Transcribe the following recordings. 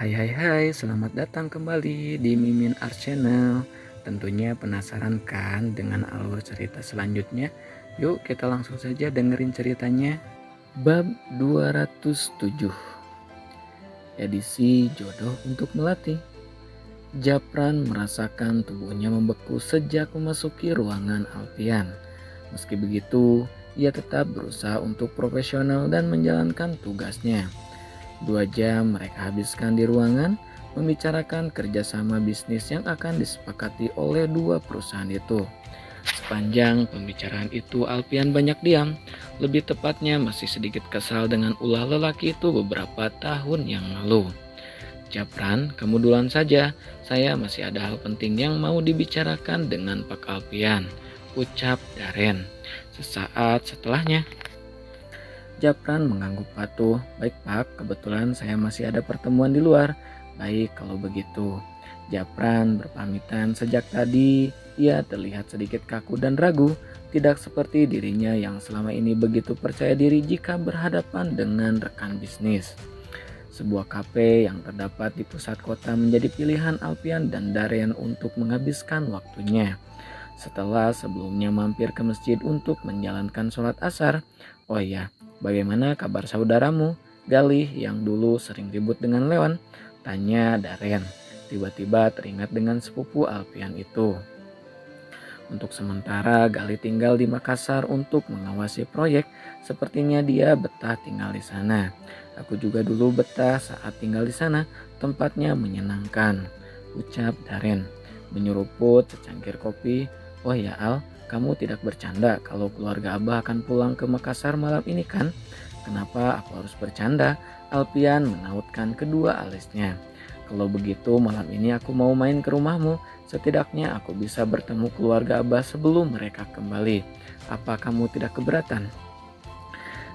Hai hai hai, selamat datang kembali di Mimin Art Channel. Tentunya penasaran kan dengan alur cerita selanjutnya? Yuk kita langsung saja dengerin ceritanya. Bab 207, edisi jodoh untuk Melati. Japran merasakan tubuhnya membeku sejak memasuki ruangan Alfian. Meski begitu, ia tetap berusaha untuk profesional dan menjalankan tugasnya. 2 jam mereka habiskan di ruangan membicarakan kerjasama bisnis yang akan disepakati oleh dua perusahaan itu. Sepanjang pembicaraan itu Alfian banyak diam, lebih tepatnya masih sedikit kesal dengan ulah lelaki itu beberapa tahun yang lalu. Japran, kamu duluan saja, saya masih ada hal penting yang mau dibicarakan dengan Pak Alfian, ucap Daren. Sesaat setelahnya, Japran mengangguk patuh. Baik Pak, kebetulan saya masih ada pertemuan di luar. Baik kalau begitu. Japran berpamitan sejak tadi. Ia terlihat sedikit kaku dan ragu. Tidak seperti dirinya yang selama ini begitu percaya diri jika berhadapan dengan rekan bisnis. Sebuah kafe yang terdapat di pusat kota menjadi pilihan Alfian dan Daren untuk menghabiskan waktunya. Setelah sebelumnya mampir ke masjid untuk menjalankan sholat asar. Oh iya, bagaimana kabar saudaramu, Galih yang dulu sering ribut dengan Leon? Tanya Daren. Tiba-tiba teringat dengan sepupu Alfian itu. Untuk sementara Galih tinggal di Makassar untuk mengawasi proyek. Sepertinya dia betah tinggal di sana. Aku juga dulu betah saat tinggal di sana. Tempatnya menyenangkan, ucap Daren. Menyeruput secangkir kopi. Oh ya Al, kamu tidak bercanda kalau keluarga Abah akan pulang ke Makassar malam ini kan? Kenapa aku harus bercanda? Alfian menautkan kedua alisnya. Kalau begitu malam ini aku mau main ke rumahmu. Setidaknya aku bisa bertemu keluarga Abah sebelum mereka kembali. Apa kamu tidak keberatan?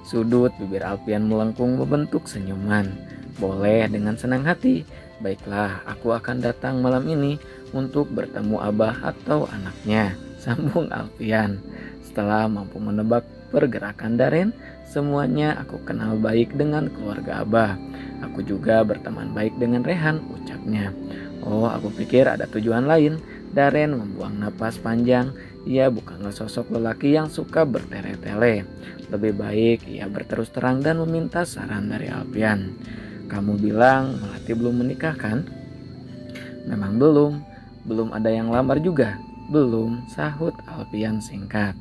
Sudut bibir Alfian melengkung membentuk senyuman. Boleh dengan senang hati. Baiklah, aku akan datang malam ini untuk bertemu Abah atau anaknya, sambung Alfian. Setelah mampu menebak pergerakan Daren, semuanya aku kenal baik dengan keluarga Abah. Aku juga berteman baik dengan Rehan, ucapnya. Oh, aku pikir ada tujuan lain. Daren membuang napas panjang. Ia bukanlah sosok lelaki yang suka bertele-tele. Lebih baik ia berterus terang dan meminta saran dari Alfian. Kamu bilang Melati belum menikah kan? Memang belum. Belum ada yang lamar juga? Belum, sahut Alfian singkat.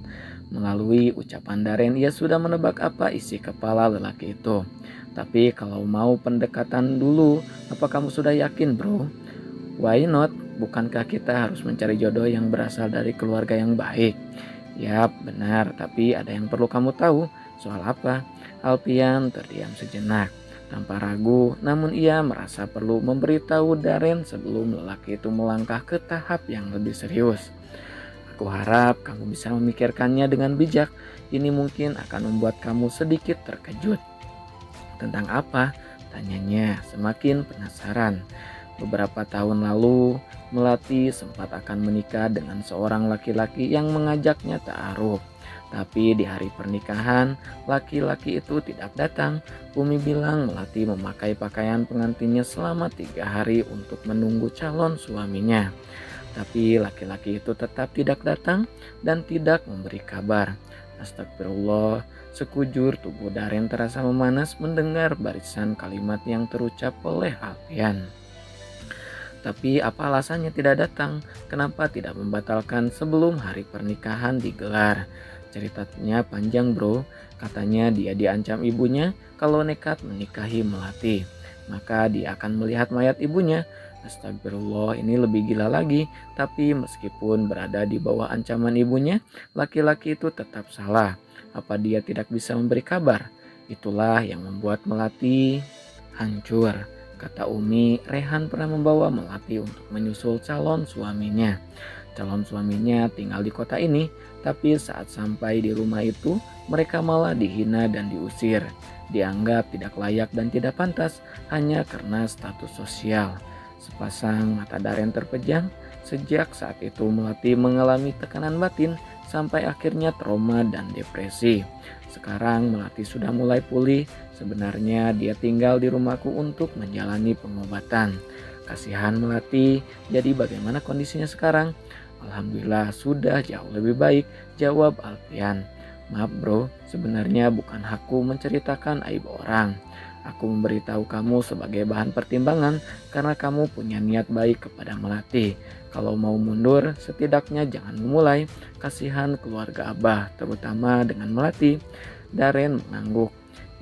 Melalui ucapan Daren ia sudah menebak apa isi kepala lelaki itu. Tapi kalau mau pendekatan dulu, apa kamu sudah yakin bro? Why not? Bukankah kita harus mencari jodoh yang berasal dari keluarga yang baik? Yap, benar, tapi ada yang perlu kamu tahu. Soal apa? Alfian terdiam sejenak. Tanpa ragu, namun ia merasa perlu memberitahu Daren sebelum lelaki itu melangkah ke tahap yang lebih serius. Aku harap kamu bisa memikirkannya dengan bijak. Ini mungkin akan membuat kamu sedikit terkejut. Tentang apa? Tanyanya semakin penasaran. Beberapa tahun lalu, Melati sempat akan menikah dengan seorang laki-laki yang mengajaknya ta'aruf. Tapi di hari pernikahan, laki-laki itu tidak datang. Umi bilang Melati memakai pakaian pengantinnya selama 3 hari untuk menunggu calon suaminya. Tapi laki-laki itu tetap tidak datang dan tidak memberi kabar. Astagfirullah, sekujur tubuh Daren terasa memanas mendengar barisan kalimat yang terucap oleh Alfian. Tapi apa alasannya tidak datang? Kenapa tidak membatalkan sebelum hari pernikahan digelar? Ceritanya panjang bro, katanya dia diancam ibunya kalau nekat menikahi Melati. Maka dia akan melihat mayat ibunya. Astagfirullah, ini lebih gila lagi. Tapi meskipun berada di bawah ancaman ibunya, laki-laki itu tetap salah. Apa dia tidak bisa memberi kabar? Itulah yang membuat Melati hancur. Kata Umi, Rehan pernah membawa Melati untuk menyusul calon suaminya. Calon suaminya tinggal di kota ini, tapi saat sampai di rumah itu, mereka malah dihina dan diusir. Dianggap tidak layak dan tidak pantas hanya karena status sosial. Sepasang mata Daren terpejam. Sejak saat itu Melati mengalami tekanan batin sampai akhirnya trauma dan depresi. Sekarang Melati sudah mulai pulih. Sebenarnya dia tinggal di rumahku untuk menjalani pengobatan. Kasihan Melati, jadi bagaimana kondisinya sekarang? Alhamdulillah sudah jauh lebih baik, jawab Alfian. Maaf bro, sebenarnya bukan hakku menceritakan aib orang. Aku memberitahu kamu sebagai bahan pertimbangan karena kamu punya niat baik kepada Melati. Kalau mau mundur, setidaknya jangan memulai. Kasihan keluarga Abah, terutama dengan Melati. Daren mengangguk.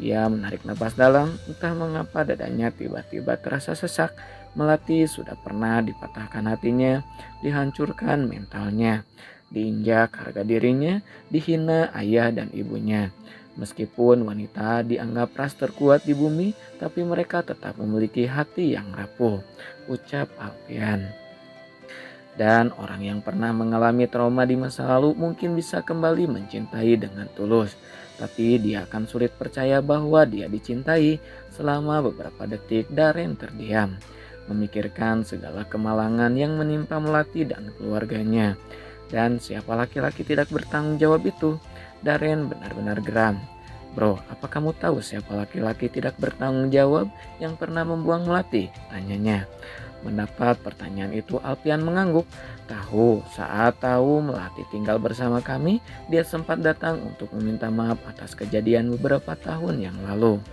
Ia menarik napas dalam, entah mengapa dadanya tiba-tiba terasa sesak. Melati sudah pernah dipatahkan hatinya, dihancurkan mentalnya, diinjak harga dirinya, dihina ayah dan ibunya. Meskipun wanita dianggap ras terkuat di bumi, tapi mereka tetap memiliki hati yang rapuh, ucap Alfian. Dan orang yang pernah mengalami trauma di masa lalu mungkin bisa kembali mencintai dengan tulus. Tapi dia akan sulit percaya bahwa dia dicintai. Selama beberapa detik Daren terdiam, memikirkan segala kemalangan yang menimpa Melati dan keluarganya. Dan siapa laki-laki tidak bertanggung jawab itu? Daren benar-benar geram. Bro, apa kamu tahu siapa laki-laki tidak bertanggung jawab yang pernah membuang Melati? Tanyanya. Mendapat pertanyaan itu Alfian mengangguk. Saat tahu Melati tinggal bersama kami, dia sempat datang untuk meminta maaf atas kejadian beberapa tahun yang lalu.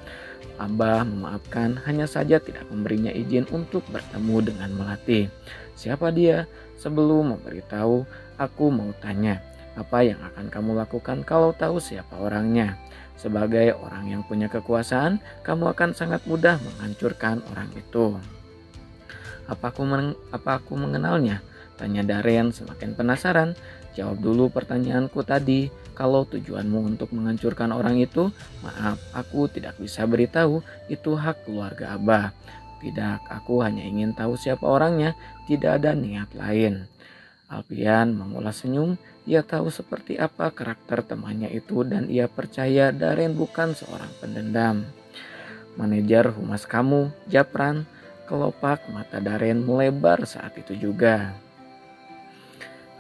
Abah memaafkan, hanya saja tidak memberinya izin untuk bertemu dengan Melati. Siapa dia? Sebelum memberitahu, aku mau tanya, apa yang akan kamu lakukan kalau tahu siapa orangnya? Sebagai orang yang punya kekuasaan, kamu akan sangat mudah menghancurkan orang itu. Apa aku mengenalnya? Tanya Daren semakin penasaran. Jawab dulu pertanyaanku tadi. Kalau tujuanmu untuk menghancurkan orang itu, maaf, aku tidak bisa beritahu. Itu hak keluarga Abah. Tidak, aku hanya ingin tahu siapa orangnya. Tidak ada niat lain. Alfian mengulas senyum. Ia tahu seperti apa karakter temannya itu dan ia percaya Daren bukan seorang pendendam. Manajer humas kamu, Japran. Kelopak mata Daren melebar saat itu juga.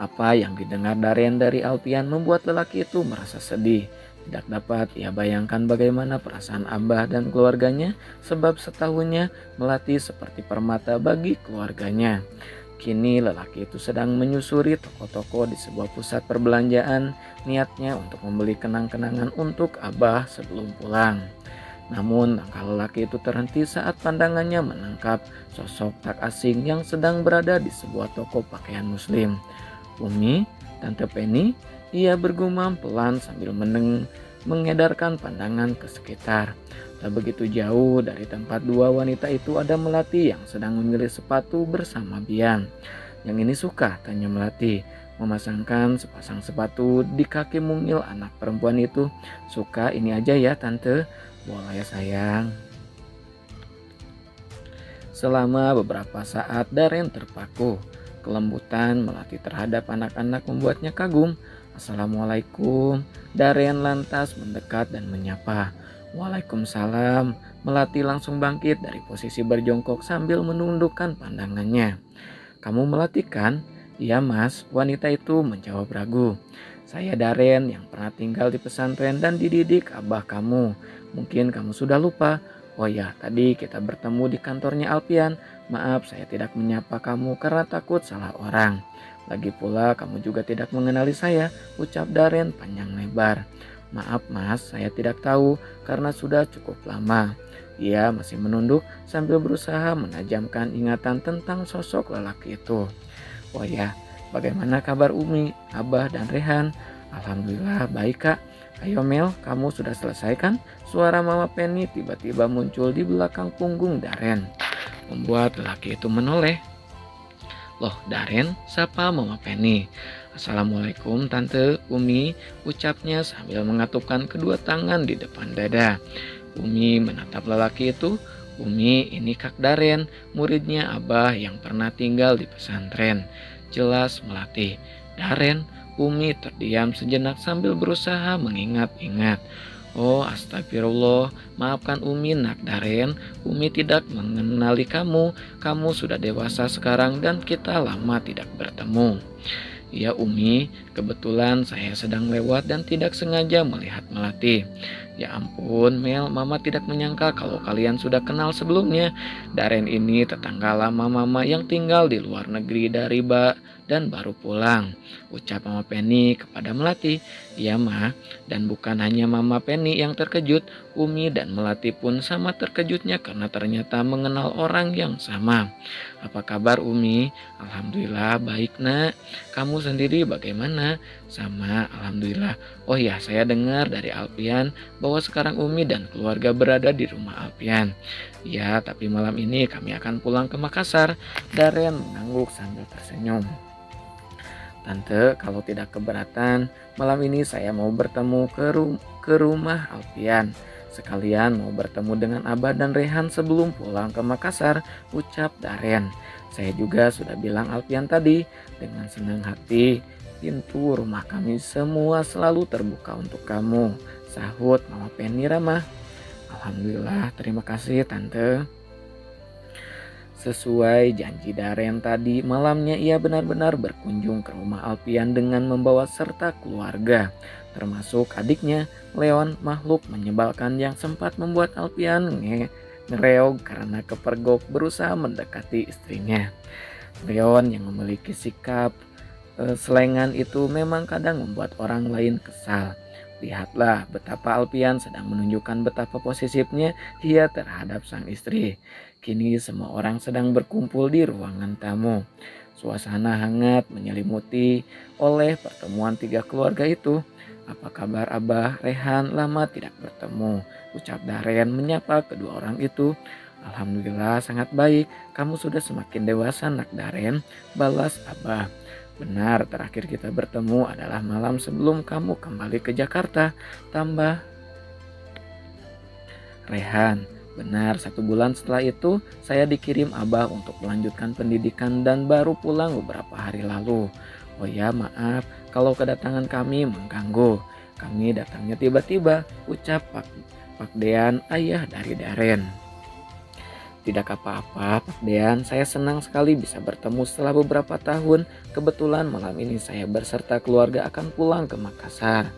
Apa yang didengar Daren dari Alfian membuat lelaki itu merasa sedih. Tidak dapat ia bayangkan bagaimana perasaan Abah dan keluarganya, sebab setahunnya Melati seperti permata bagi keluarganya. Kini lelaki itu sedang menyusuri toko-toko di sebuah pusat perbelanjaan, niatnya untuk membeli kenang-kenangan untuk Abah sebelum pulang. Namun langkah lelaki itu terhenti saat pandangannya menangkap sosok tak asing yang sedang berada di sebuah toko pakaian muslim. Umi, Tante Penny, ia bergumam pelan sambil mengedarkan pandangan ke sekitar. Tak begitu jauh dari tempat dua wanita itu ada Melati yang sedang memilih sepatu bersama Bian. Yang ini suka, tanya Melati, memasangkan sepasang sepatu di kaki mungil anak perempuan itu. Suka, ini aja ya tante. Boleh sayang. Selama beberapa saat Daren terpaku. Kelembutan Melati terhadap anak-anak membuatnya kagum. Assalamualaikum. Daren lantas mendekat dan menyapa. Waalaikumsalam. Melati langsung bangkit dari posisi berjongkok sambil menundukkan pandangannya. Kamu Melati kan? Iya mas, wanita itu menjawab ragu. Saya Daren yang pernah tinggal di pesantren dan dididik abah kamu. Mungkin kamu sudah lupa. Oh ya, tadi kita bertemu di kantornya Alfian. Maaf saya tidak menyapa kamu karena takut salah orang. Lagi pula kamu juga tidak mengenali saya, ucap Daren panjang lebar. Maaf mas, saya tidak tahu karena sudah cukup lama. Ia masih menunduk sambil berusaha menajamkan ingatan tentang sosok lelaki itu. Oh ya, bagaimana kabar Umi, Abah dan Rehan? Alhamdulillah baik kak. Ayo Mel, kamu sudah selesai kan? Suara Mama Penny tiba-tiba muncul di belakang punggung Daren, membuat lelaki itu menoleh. Loh Daren, sapa Mama Penny? Assalamualaikum Tante Umi, ucapnya sambil mengatupkan kedua tangan di depan dada. Umi menatap lelaki itu. Umi, ini Kak Daren, muridnya Abah yang pernah tinggal di pesantren. Jelas Melati. Daren, Umi terdiam sejenak sambil berusaha mengingat-ingat. Oh astagfirullah, maafkan Umi nak Daren, Umi tidak mengenali kamu. Kamu sudah dewasa sekarang dan kita lama tidak bertemu. "Iya Umi, kebetulan saya sedang lewat dan tidak sengaja melihat Melati." "Ya ampun Mel, Mama tidak menyangka kalau kalian sudah kenal sebelumnya. Daren ini tetangga lama Mama yang tinggal di luar negeri dari dan baru pulang," ucap Mama Penny kepada Melati. "Iya Ma, dan bukan hanya Mama Penny yang terkejut, Umi dan Melati pun sama terkejutnya karena ternyata mengenal orang yang sama." "Apa kabar Umi?" "Alhamdulillah baik nak. Kamu sendiri bagaimana?" "Sama, Alhamdulillah. Oh ya, saya dengar dari Alpian bahwa sekarang Umi dan keluarga berada di rumah Alpian." "Ya, tapi malam ini kami akan pulang ke Makassar." Daren mengangguk sambil tersenyum. "Tante, kalau tidak keberatan, malam ini saya mau bertemu ke rumah Alpian. Sekalian mau bertemu dengan Abah dan Rehan sebelum pulang ke Makassar," ucap Daren. "Saya juga sudah bilang Alpian tadi." "Dengan senang hati, pintu rumah kami semua selalu terbuka untuk kamu," sahut Mama Penny ramah. "Alhamdulillah, terima kasih Tante." Sesuai janji Daren tadi, malamnya ia benar-benar berkunjung ke rumah Alpian dengan membawa serta keluarga, termasuk adiknya, Leon, makhluk menyebalkan yang sempat membuat Alpian ngereog karena kepergok berusaha mendekati istrinya. Leon yang memiliki sikap selengan itu memang kadang membuat orang lain kesal. Lihatlah betapa Alpian sedang menunjukkan betapa posesifnya dia terhadap sang istri. Kini semua orang sedang berkumpul di ruangan tamu. Suasana hangat menyelimuti oleh pertemuan tiga keluarga itu. "Apa kabar Abah, Rehan? Lama tidak bertemu," ucap Daren menyapa kedua orang itu. "Alhamdulillah sangat baik. Kamu sudah semakin dewasa nak Daren," balas Abah. "Benar, terakhir kita bertemu adalah malam sebelum kamu kembali ke Jakarta," tambah Rehan. "Benar, 1 bulan setelah itu saya dikirim Abah untuk melanjutkan pendidikan dan baru pulang beberapa hari lalu." "Oh ya, maaf kalau kedatangan kami mengganggu. Kami datangnya tiba-tiba," ucap Pak Dean, ayah dari Daren. "Tidak apa-apa, Pak Dean. Saya senang sekali bisa bertemu setelah beberapa tahun. Kebetulan malam ini saya berserta keluarga akan pulang ke Makassar."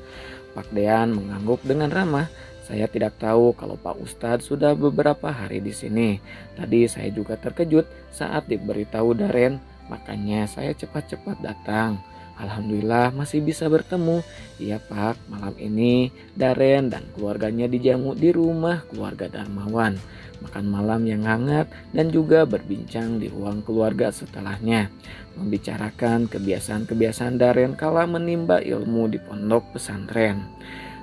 Pak Dean mengangguk dengan ramah. "Saya tidak tahu kalau Pak Ustadz sudah beberapa hari di sini. Tadi saya juga terkejut saat diberitahu Daren, makanya saya cepat-cepat datang. Alhamdulillah masih bisa bertemu." "Iya Pak, malam ini Daren dan keluarganya dijamu di rumah keluarga Darmawan. Makan malam yang hangat dan juga berbincang di ruang keluarga setelahnya. Membicarakan kebiasaan-kebiasaan Daren kala menimba ilmu di pondok pesantren.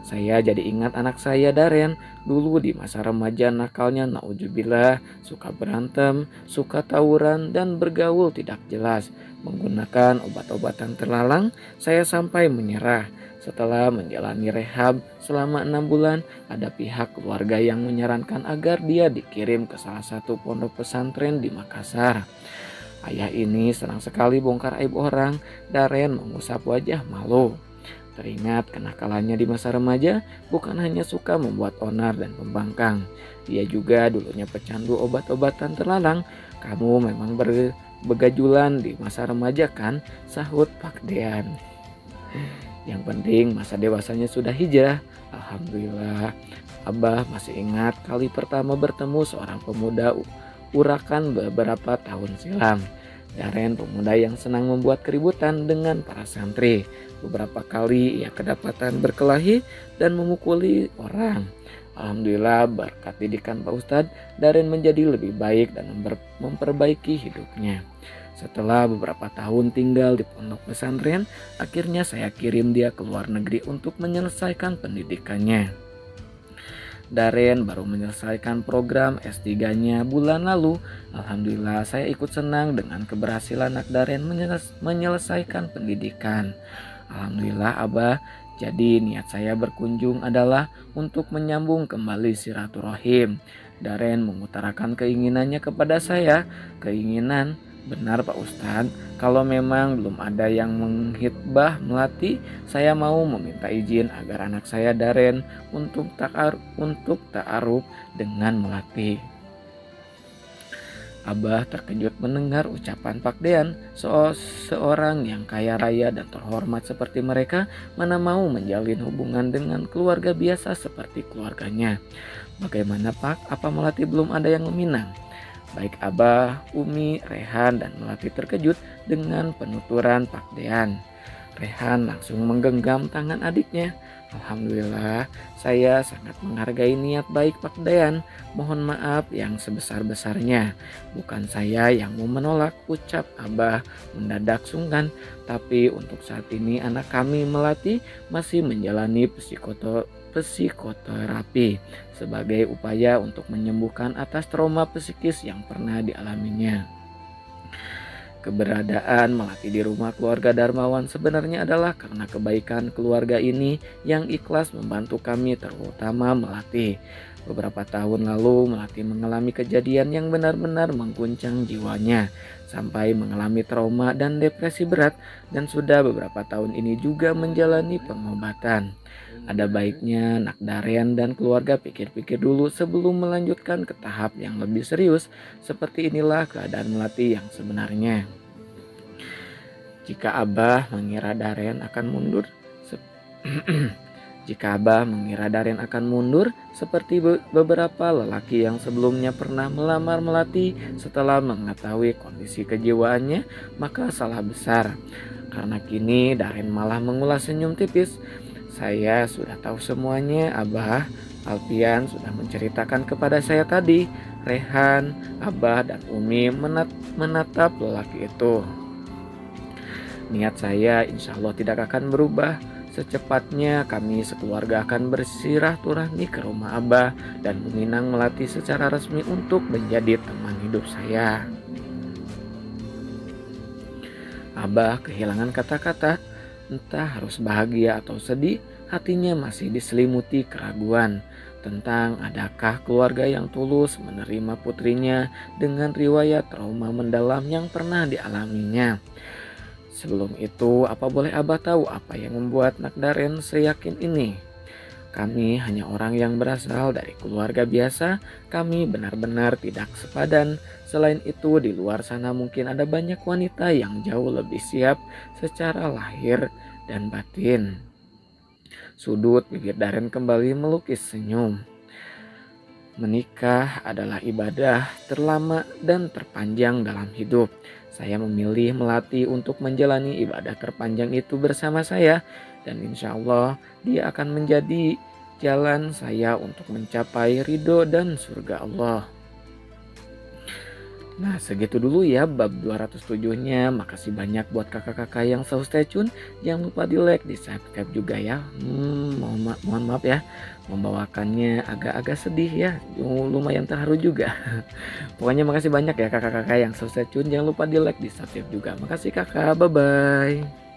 Saya jadi ingat anak saya Daren. Dulu di masa remaja nakalnya naudzubillah, suka berantem, suka tawuran dan bergaul tidak jelas. Menggunakan obat-obatan terlarang, saya sampai menyerah. Setelah menjalani rehab selama 6 bulan, ada pihak keluarga yang menyarankan agar dia dikirim ke salah satu pondok pesantren di Makassar. Ayah ini senang sekali bongkar aib orang." Daren mengusap wajah malu. Teringat kenakalannya di masa remaja, bukan hanya suka membuat onar dan pembangkang. Dia juga dulunya pecandu obat-obatan terlarang. "Kamu memang begajulan di masa remaja kan?" sahut Pak Dean. "Yang penting masa dewasanya sudah hijrah. Alhamdulillah." Abah masih ingat kali pertama bertemu seorang pemuda urakan beberapa tahun silam. Daren pemuda yang senang membuat keributan dengan para santri. Beberapa kali ia kedapatan berkelahi dan memukuli orang. Alhamdulillah berkat didikan Pak Ustadz, Daren menjadi lebih baik dan memperbaiki hidupnya. Setelah beberapa tahun tinggal di pondok pesantren, akhirnya saya kirim dia ke luar negeri untuk menyelesaikan pendidikannya. Daren baru menyelesaikan program S3-nya bulan lalu. Alhamdulillah saya ikut senang dengan keberhasilan anak Daren menyelesaikan pendidikan. Alhamdulillah Abah, jadi niat saya berkunjung adalah untuk menyambung kembali silaturahim. Daren mengutarakan keinginannya kepada saya. "Keinginan? Benar Pak Ustadz, kalau memang belum ada yang menghitbah Melati, saya mau meminta izin agar anak saya Daren untuk ta'aruf dengan Melati." Abah terkejut mendengar ucapan Pak Dean, seorang yang kaya raya dan terhormat seperti mereka, mana mau menjalin hubungan dengan keluarga biasa seperti keluarganya. Bagaimana Pak? Apa Melati belum ada yang meminang? Baik Abah, Umi, Rehan, dan Melati terkejut dengan penuturan Pak Dean. Rehan langsung menggenggam tangan adiknya. Alhamdulillah, saya sangat menghargai niat baik Pak Dayan. Mohon maaf yang sebesar-besarnya. Bukan saya yang mau menolak, ucap Abah mendadak sungkan. Tapi untuk saat ini anak kami Melati masih menjalani psikoterapi sebagai upaya untuk menyembuhkan atas trauma psikis yang pernah dialaminya. Keberadaan Melati di rumah keluarga Darmawan sebenarnya adalah karena kebaikan keluarga ini yang ikhlas membantu kami, terutama Melati. Beberapa tahun lalu Melati mengalami kejadian yang benar-benar mengguncang jiwanya sampai mengalami trauma dan depresi berat, dan sudah beberapa tahun ini juga menjalani pengobatan. Ada baiknya Nak Daren dan keluarga pikir-pikir dulu sebelum melanjutkan ke tahap yang lebih serius. Seperti inilah keadaan Melati yang sebenarnya. Jika Abah mengira Daren akan mundur, sep- jika Abah mengira Daren akan mundur seperti beberapa lelaki yang sebelumnya pernah melamar Melati setelah mengetahui kondisi kejiwaannya, maka salah besar. Karena kini Daren malah mengulas senyum tipis. Saya sudah tahu semuanya, Abah. Alpian sudah menceritakan kepada saya tadi. Rehan, Abah, dan Umi menatap lelaki itu. Niat saya insya Allah tidak akan berubah. Secepatnya kami sekeluarga akan bersirahturahmi ke rumah Abah dan meminang Melati secara resmi untuk menjadi teman hidup saya. Abah kehilangan kata-kata, entah harus bahagia atau sedih, hatinya masih diselimuti keraguan tentang adakah keluarga yang tulus menerima putrinya dengan riwayat trauma mendalam yang pernah dialaminya. Sebelum itu, apa boleh Abah tahu apa yang membuat Nak Daren seyakin ini? Kami hanya orang yang berasal dari keluarga biasa, kami benar-benar tidak sepadan. Selain itu, di luar sana mungkin ada banyak wanita yang jauh lebih siap secara lahir dan batin. Sudut bibir Daren kembali melukis senyum. Menikah adalah ibadah terlama dan terpanjang dalam hidup. Saya memilih Melati untuk menjalani ibadah terpanjang itu bersama saya, dan insya Allah dia akan menjadi jalan saya untuk mencapai ridho dan surga Allah. Nah, segitu dulu ya bab 207-nya. Makasih banyak buat kakak-kakak yang selalu stay tune. Jangan lupa di like, di subscribe juga ya. Mohon maaf ya, membawakannya agak-agak sedih ya. Lumayan terharu juga. Pokoknya makasih banyak ya kakak-kakak yang selalu stay tune. Jangan lupa di like, di subscribe juga. Makasih kakak, bye-bye.